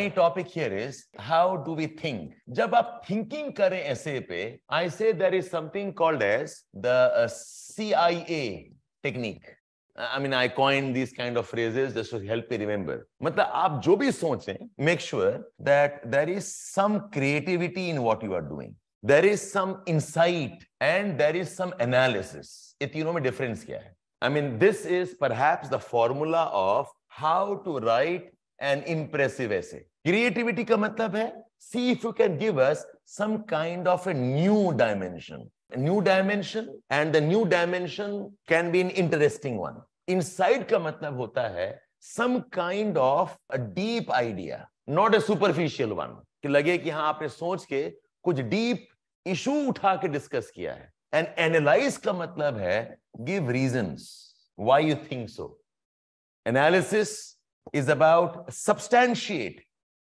My topic here is how do we think? जब आप thinking करें ऐसे पे, I say there is something called as the CIA technique. I mean, I coined these kind of phrases just to help me remember. मतलब आप जो भी सोचें, make sure that there is some creativity in what you are doing. There is some insight and there is some analysis. ये तीनों में difference क्या है? I mean, this is perhaps the formula of how to write an impressive essay. Creativity का मतलब है, see if you can give us some kind of a new dimension. A new dimension, and the new dimension can be an interesting one. Insight का मतलब होता है some kind of a deep idea, not a superficial one. कि लगे कि हाँ आपने सोच के कुछ deep issue उठा के discuss किया है. And analyze का मतलब है give reasons why you think so. Analysis is about substantiate.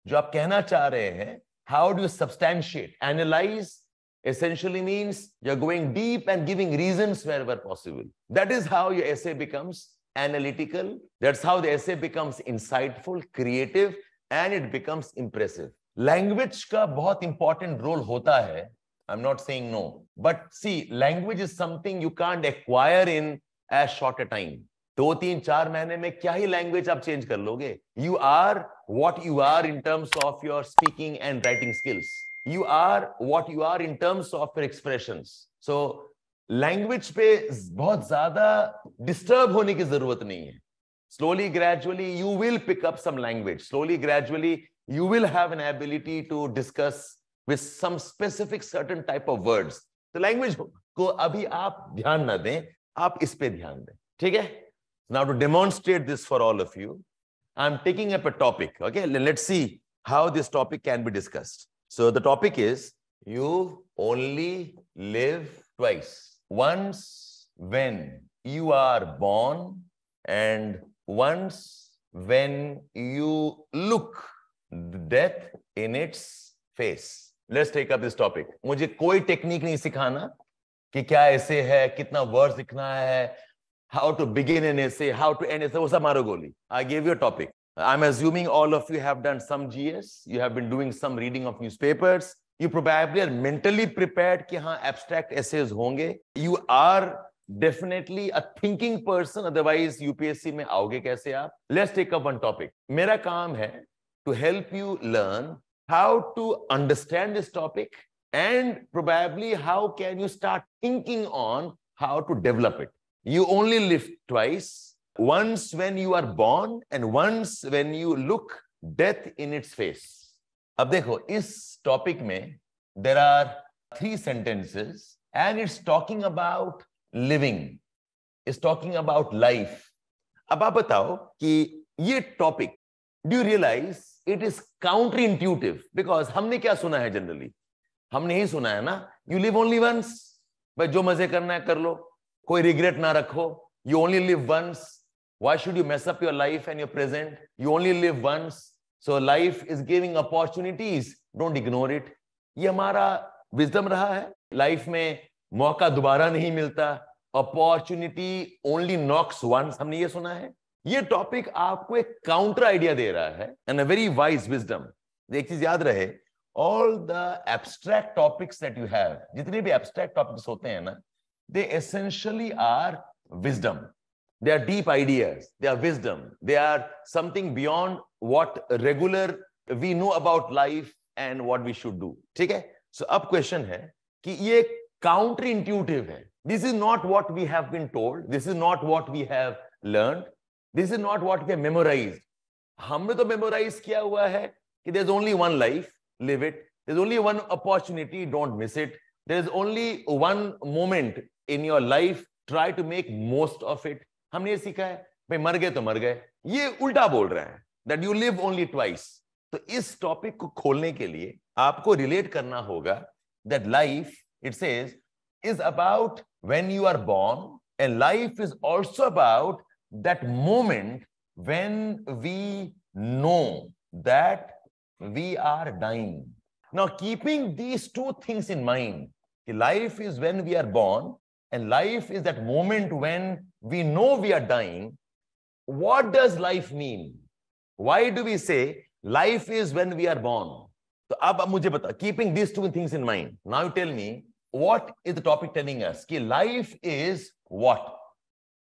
जो आप कहना चाह रहे हैं, how do you substantiate? Analyze essentially means you're going deep and giving reasons wherever possible. That is how your essay becomes analytical. That's how the essay becomes insightful, creative, and it becomes impressive. Language का बहुत important role होता है. I'm not saying no. But see, language is something you can't acquire in as short a time. 2-3-4 महीने में क्या ही language आप change कर लोगे? You are what you are in terms of your speaking and writing skills. You are what you are in terms of your expressions. So language पे बहुत ज़्यादा disturb होने की ज़रूरत नहीं है. Slowly, gradually, you will pick up some language. Slowly, gradually, you will have an ability to discuss with some specific certain type of words. तो language को अभी आप ध्यान ना दें, आप इस पे ध्यान दें. ठीक है? Now to demonstrate this for all of you, I'm taking up a topic. Okay, let's see how this topic can be discussed. So the topic is you only live twice. Once when you are born and once when you look death in its face. Let's take up this topic. मुझे कोई technique नहीं सिखाना कि क्या ऐसे है, कितना words लिखना है, how to begin an essay, how to end essay. वो सब मारो गोली. I gave you a topic. I'm assuming all of you have done some GS. You have been doing some reading of newspapers. You probably are mentally prepared कि हाँ abstract essays होंगे. You are definitely a thinking person. Otherwise UPSC में आओगे कैसे आप? Let's take up one topic. मेरा काम है to help you learn how to understand this topic and probably how can you start thinking on how to develop it. You only live twice. Once when you are born and once when you look death in its face. अब देखो इस topic में there are 3 sentences and it's talking about living. It's talking about life. अब आप बताओ कि ये topic, do you realize it is counterintuitive? Because हमने क्या सुना है generally? हमने ही सुना है ना, you live only once. भाई जो मजे करना है कर लो, कोई regret ना रखो. You only live once. Why should you mess up your life and your present? You only live once. So life is giving opportunities. Don't ignore it. ये हमारा wisdom रहा है. Life में मौका दोबारा नहीं मिलता. Opportunity only knocks once. हमने ये सुना है. ये टॉपिक आपको एक काउंटर आइडिया दे रहा है and a very wise wisdom. एक चीज याद रहे, all the abstract topics that you have, जितने भी abstract topics होते हैं ना, they essentially are wisdom. They are deep ideas. They are wisdom. They are something beyond what regular we know about life and what we should do. ठीक है? So अब question है कि ये counter intuitive है. This is not what we have been told. This is not what we have learned. This is not what we have memorized. हमने तो memorize किया हुआ है कि there's only one life, live it. There's only one opportunity, don't miss it. There's only one moment in your life, try to make most of it. हमने ये सीखा है, भाई मर गए तो मर गए. ये उल्टा बोल रहा है, that you live only twice. तो इस टॉपिक को खोलने के लिए आपको रिलेट करना होगा that life, it says, is about when you are born, and life is also about that moment when we know that we are dying. Now, keeping these two things in mind, life is when we are born and life is that moment when we know we are dying. What does life mean? Why do we say life is when we are born. तो अब मुझे बता, keeping these two things in mind, now you tell me what is the topic telling us? कि life is what?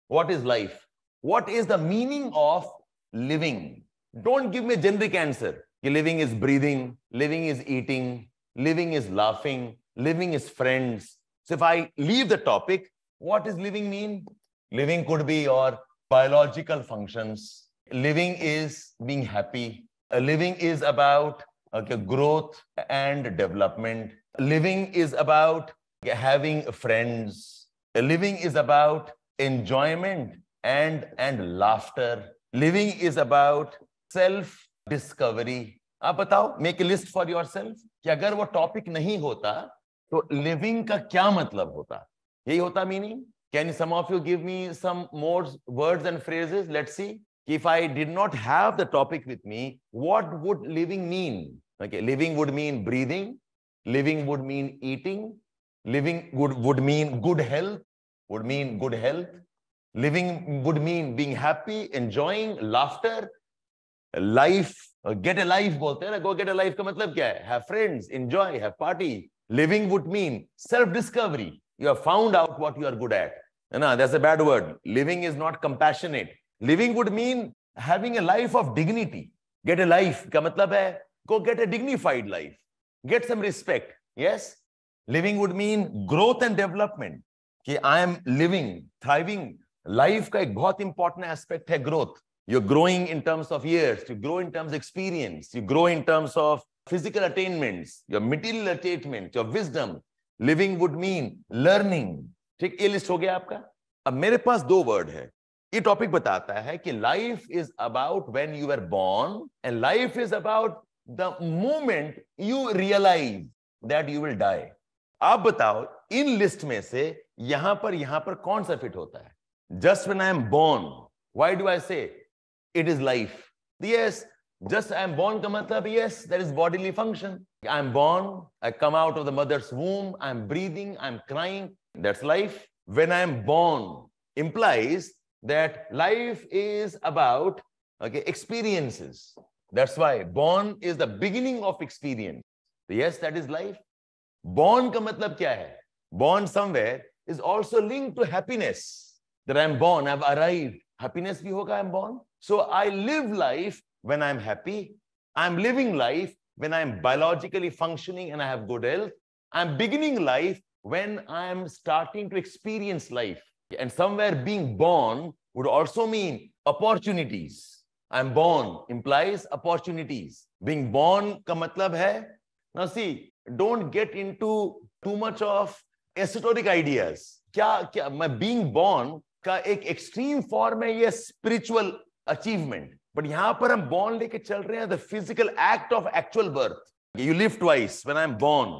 What is life? What is the meaning of living? Don't give me a generic answer. कि living is breathing, living is eating, living is laughing, living is friends. So if I leave the topic, what does living mean? Living could be your biological functions. Living is being happy. Living is about growth and development. Living is about having friends. Living is about enjoyment and laughter. Living is about self-discovery. आप बताओ, make a list for yourself कि अगर वो topic नहीं होता तो living का क्या मतलब होता? यही होता meaning? Can some of you give me some more words and phrases? Let's see. If I did not have the topic with me, what would living mean? Okay, living would mean breathing. Living would mean eating. Living would mean good health. Would mean good health. Living would mean being happy, enjoying, laughter. Life, get a life बोलते हैं ना, go get a life का मतलब क्या है? Have friends, enjoy, have party. Living would mean self-discovery. You have found out what you are good at. No, that's a bad word. Living is not compassionate. Living would mean having a life of dignity. Get a life का मतलब है go get a dignified life. Get some respect. Yes? Living would mean growth and development. कि I am living, thriving. Life का एक बहुत important aspect है growth. You're growing in terms of years. You grow in terms of experience. You grow in terms of physical attainments, your material attainments, your wisdom. Living would mean learning. ठीक, ये list हो गया आपका. अब मेरे पास दो word है. ये टॉपिक बताता है कि life is about when you are born and life is about the moment you realize that you will die. आप बताओ इन लिस्ट में से यहां पर कौन सा फिट होता है? Just when I am born, why do I say it is life? Yes, just I am born का मतलब yes, that is bodily function. I am born, I come out of the mother's womb, I am breathing, I am crying, that's life. When I am born implies that life is about experiences. That's why born is the beginning of experience. Yes, that is life. Born का मतलब क्या है? Born somewhere is also linked to happiness. That I am born, I have arrived. Happiness भी होगा, I am born. So I live life when I am happy. I am living life when I am biologically functioning and I have good health. I am beginning life when I am starting to experience life. And somewhere being born would also mean opportunities. I'm born implies opportunities. Being born का मतलब है, now see, don't get into too much of esoteric ideas. क्या मैं being born का एक extreme form है ये spiritual achievement. But यहाँ पर हम born लेके चल रहे हैं the physical act of actual birth. You live twice. When I'm born,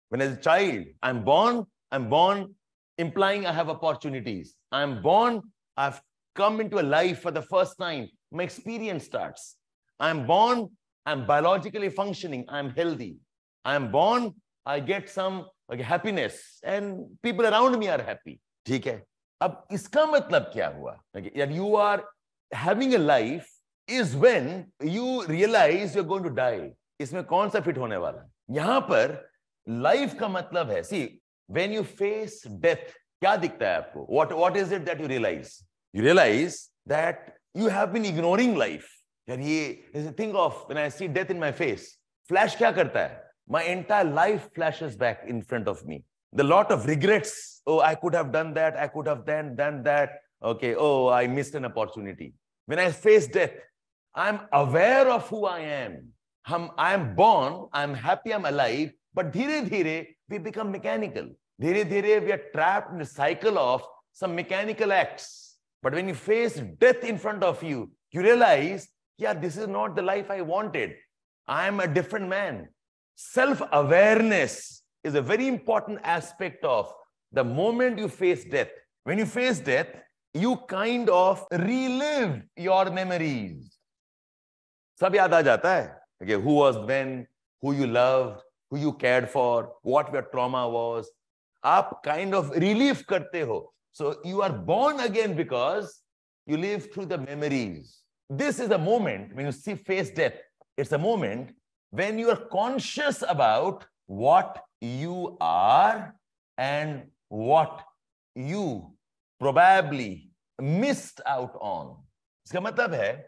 when as a child, I'm born implying I have opportunities. I'm born, I've come into a life for the first time. My experience starts. I'm born, I'm biologically functioning, I'm healthy. I'm born, I get some happiness and people around me are happy. ठीक है? अब इसका मतलब क्या हुआ? That you are having a life is when you realize you're going to die. इसमें कौन सा फिट होने वाला है? यहाँ पर life का मतलब है, see, when you face death, क्या दिखता है आपको? What is it that you realize? You realize that you have been ignoring life. And think of when I see death in my face. Flash क्या करता है? My entire life flashes back in front of me. The lot of regrets. Oh, I could have done that. I could have done that. Okay. Oh, I missed an opportunity. When I face death, I'm aware of who I am. I am born. I'm happy. I'm alive. But धीरे-धीरे we become mechanical. धीरे-धीरे we are trapped in a cycle of some mechanical acts. But when you face death in front of you, you realize, yeah, this is not the life I wanted. I am a different man. Self-awareness is a very important aspect of the moment you face death. When you face death, you kind of relive your memories. सब याद आ जाता है. Okay, who was when, who you loved, who you cared for, what your trauma was. आप kind of relive करते हो. So you are born again because you live through the memories. This is the moment when you face death. It's a moment when you are conscious about what you are and what you probably missed out on. इसका मतलब है,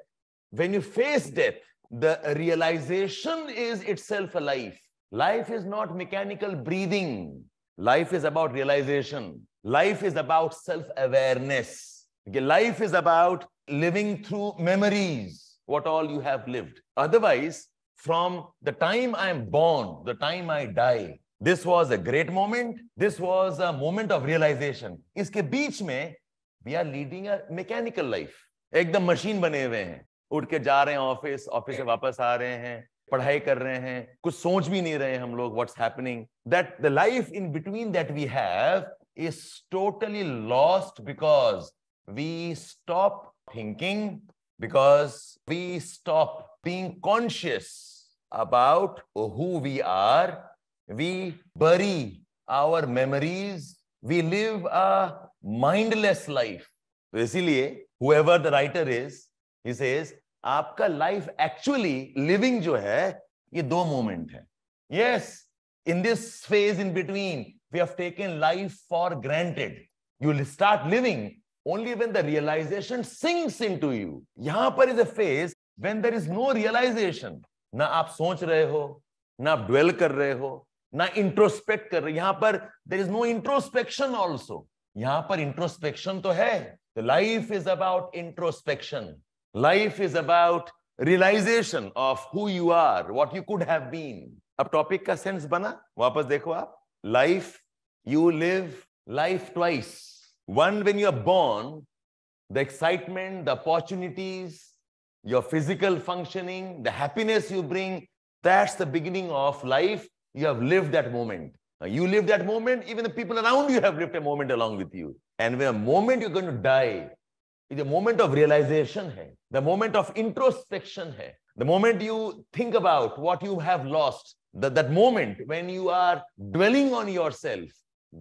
when you face death, the realization is itself a life. Life is not mechanical breathing. Life is about realization. Life is about self-awareness. Life is about living through memories, what all you have lived. Otherwise, from the time I am born, the time I die, this was a great moment. This was a moment of realization. इसके बीच में we are leading a mechanical life. एकदम machine बने हुए हैं, उठ के जा रहे हैं ऑफिस, ऑफिस से वापस आ रहे हैं, पढ़ाई कर रहे हैं, कुछ सोच भी नहीं रहे हम लोग what's happening. That the life in between that we have is totally lost because we stop thinking, because we stop being conscious about who we are. We bury our memories. We live a mindless life. तो इसीलिए whoever the writer is, he says, आपका life actually living जो है, ये दो moment है. Yes, in this phase in between, we have taken life for granted. You will start living only when the realization sinks into you. यहाँ पर is a phase when there is no realization. ना आप सोच रहे हो, ना आप dwell कर रहे हो, ना introspect कर रहे हो. यहाँ पर there is no introspection also. यहाँ पर introspection तो है. The life is about introspection. Life is about realization of who you are, what you could have been. अब topic का sense बना? वापस देखो आप. Life, you live life twice. One, when you are born, the excitement, the opportunities, your physical functioning, the happiness you bring, that's the beginning of life. You have lived that moment. You live that moment, even the people around you have lived a moment along with you. And when a moment you're going to die, it's a moment of realization hai, the moment of introspection hai, the moment you think about what you have lost, that moment when you are dwelling on yourself,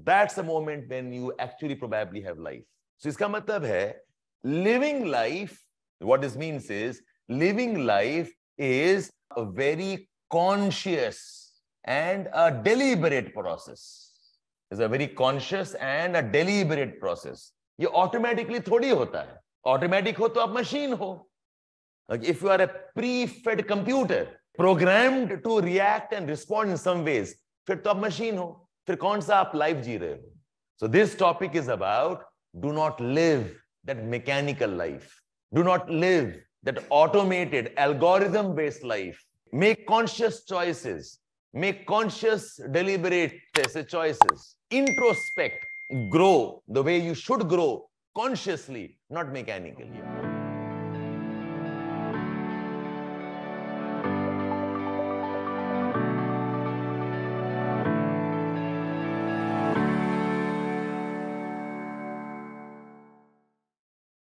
that's the moment when you actually probably have life. So iska matlab hai, living life, what this means is, living life is a very conscious and a deliberate process. It's a very conscious and a deliberate process. ये automatically थोड़ी होता है. Automatic हो तो आप machine हो. Like if you are a pre-fed computer, programmed to react and respond in some ways, फिर तो आप machine हो. फिर कौन सा आप life जी रहे हो? So this topic is about, do not live that mechanical life. Do not live that automated, algorithm-based life. Make conscious choices. Make conscious, deliberate choices. Introspect. Grow the way you should grow, consciously, not mechanically.